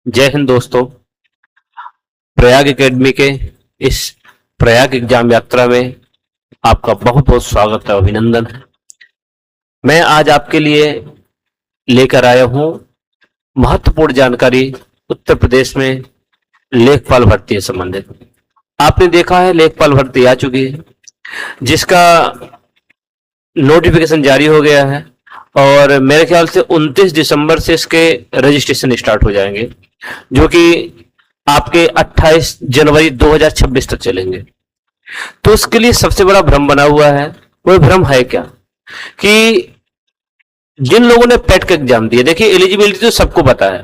जय हिंद दोस्तों। प्रयाग एकेडमी के इस प्रयाग एग्जाम यात्रा में आपका बहुत बहुत स्वागत है, अभिनंदन है। मैं आज आपके लिए लेकर आया हूं महत्वपूर्ण जानकारी उत्तर प्रदेश में लेखपाल भर्ती से संबंधित। आपने देखा है लेखपाल भर्ती आ चुकी है, जिसका नोटिफिकेशन जारी हो गया है और मेरे ख्याल से 29 दिसंबर से इसके रजिस्ट्रेशन स्टार्ट हो जाएंगे, जो कि आपके 28 जनवरी 2026 तक चलेंगे। तो उसके लिए सबसे बड़ा भ्रम बना हुआ है। वो भ्रम है क्या कि जिन लोगों ने पेट का एग्जाम दिया, देखिए एलिजिबिलिटी तो सबको पता है,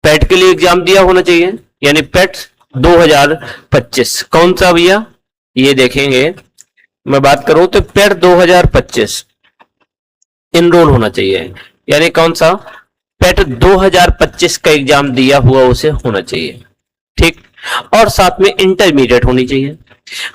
पेट के लिए एग्जाम दिया होना चाहिए, यानी पेट 2025। कौन सा भैया, ये देखेंगे मैं बात करूं तो पेट 2025 इनरोल होना चाहिए, यानी कौन सा पेट 2025 का एग्जाम दिया हुआ उसे होना चाहिए, ठीक। और साथ में इंटरमीडिएट होनी चाहिए।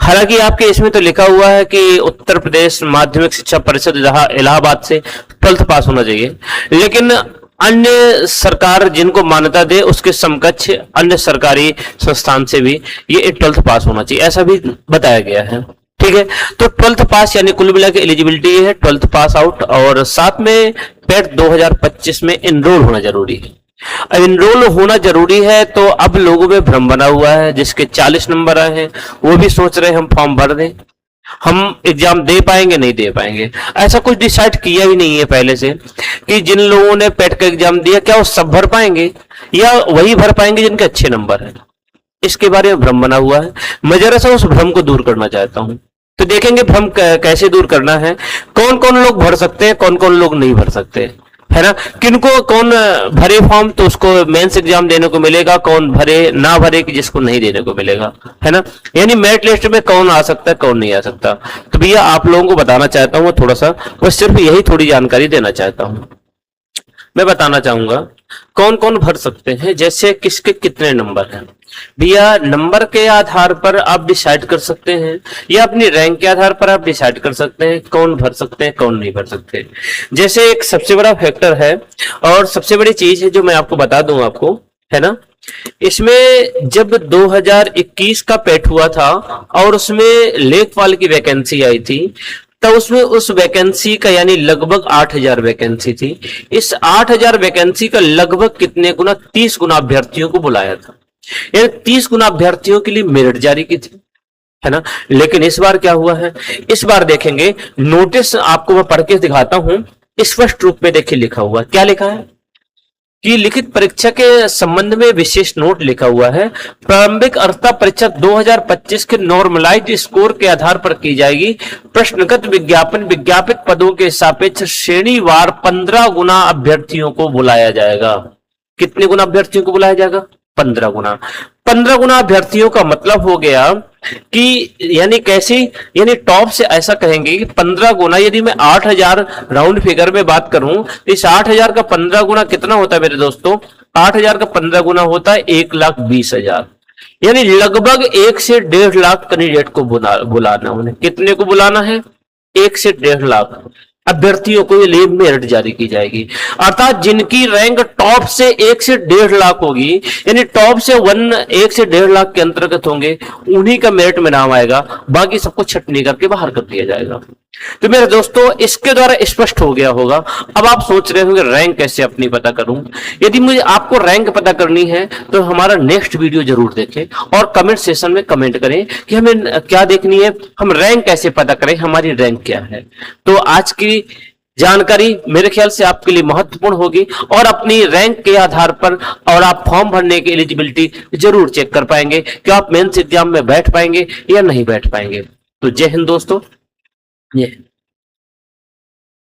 हालांकि आपके इसमें तो लिखा हुआ है कि उत्तर प्रदेश माध्यमिक शिक्षा परिषद इलाहाबाद से 12th पास होना चाहिए, लेकिन अन्य सरकार जिनको मान्यता दे उसके समकक्ष अन्य सरकारी संस्थान से भी ये 12th पास होना चाहिए, ऐसा भी बताया गया है, ठीक है। तो 12th पास यानी कुल मिला के एलिजिबिलिटी है 12th पास आउट, और साथ में पेट 2025 में एनरोल होना जरूरी है। अब एनरोल होना जरूरी है तो अब लोगों में भ्रम बना हुआ है, जिसके 40 नंबर आए हैं वो भी सोच रहे हैं हम फॉर्म भर दें, हम एग्जाम दे पाएंगे नहीं दे पाएंगे। ऐसा कुछ डिसाइड किया ही नहीं है पहले से कि जिन लोगों ने पेट का एग्जाम दिया क्या वो सब भर पाएंगे या वही भर पाएंगे जिनके अच्छे नंबर है। इसके बारे में भ्रम बना हुआ है। मैं जरा सा उस भ्रम को दूर करना चाहता हूं। तो देखेंगे भ्रम कैसे दूर करना है, कौन कौन लोग भर सकते हैं, कौन कौन लोग नहीं भर सकते, है ना। किनको कौन भरे फॉर्म तो उसको मेंस एग्जाम देने को मिलेगा, कौन भरे ना भरे कि जिसको नहीं देने को मिलेगा, है ना। यानी मेरिट लिस्ट में कौन आ सकता है कौन नहीं आ सकता। तो भैया आप लोगों को बताना चाहता हूँ थोड़ा सा, बस सिर्फ यही थोड़ी जानकारी देना चाहता हूँ। मैं बताना चाहूंगा कौन कौन भर सकते हैं, जैसे किसके कितने नंबर हैं। भैया नंबर के आधार पर आप डिसाइड कर सकते हैं या अपनी रैंक के आधार पर आप डिसाइड कर सकते हैं कौन भर सकते हैं कौन नहीं भर सकते। जैसे एक सबसे बड़ा फैक्टर है और सबसे बड़ी चीज है जो मैं आपको बता दूं आपको, है ना। इसमें जब 2021 का पेट हुआ था और उसमें लेखपाल की वैकेंसी आई थी, तब उसमें उस वैकेंसी का यानी लगभग 8000 वैकेंसी थी। इस 8000 वैकेंसी का लगभग कितने गुना, 30 गुना अभ्यर्थियों को बुलाया था, यानी 30 गुना अभ्यर्थियों के लिए मेरिट जारी की थी, है ना। लेकिन इस बार क्या हुआ है, इस बार देखेंगे नोटिस आपको मैं पढ़ के दिखाता हूं, स्पष्ट रूप में देखिए लिखा हुआ क्या लिखा है कि लिखित परीक्षा के संबंध में विशेष नोट लिखा हुआ है। प्रारंभिक अर्हता परीक्षा 2025 के नॉर्मलाइज्ड स्कोर के आधार पर की जाएगी। प्रश्नगत विज्ञापन विज्ञापित पदों के सापेक्ष श्रेणीवार 15 गुना अभ्यर्थियों को बुलाया जाएगा। कितने गुना अभ्यर्थियों को बुलाया जाएगा, 15 गुना। 15 गुना अभ्यर्थियों का मतलब हो गया कि यानी कैसे, यानी टॉप से ऐसा कहेंगे कि 15 गुना, यदि मैं 8000 राउंड फिगर में बात करूं, इस 8000 का 15 गुना कितना होता है मेरे दोस्तों, 8000 का 15 गुना होता है 1,20,000, यानी लगभग 1 से 1.5 लाख कैंडिडेट को बुलाना। उन्हें कितने को बुलाना है, 1 से 1.5 लाख अभ्यर्थियों को ये मेरिट जारी की जाएगी। अर्थात जिनकी रैंक टॉप से 1 से 1.5 लाख होगी, यानी टॉप से 1 से 1.5 लाख के अंतर्गत होंगे, उन्हीं का मेरिट में नाम आएगा, बाकी सबको छटनी करके बाहर कर दिया जाएगा। तो मेरे दोस्तों इसके द्वारा स्पष्ट हो गया होगा। अब आप सोच रहे होंगे रैंक कैसे अपनी पता करूं। यदि मुझे आपको रैंक पता करनी है तो हमारा नेक्स्ट वीडियो जरूर देखें और कमेंट सेशन में कमेंट करें कि हमें क्या देखनी है, हम रैंक कैसे पता करें, हमारी रैंक क्या है। तो आज की जानकारी मेरे ख्याल से आपके लिए महत्वपूर्ण होगी और अपनी रैंक के आधार पर और आप फॉर्म भरने की एलिजिबिलिटी जरूर चेक कर पाएंगे कि आप मेंस एग्जाम में बैठ पाएंगे या नहीं बैठ पाएंगे। तो जय हिंद दोस्तों। Yeah.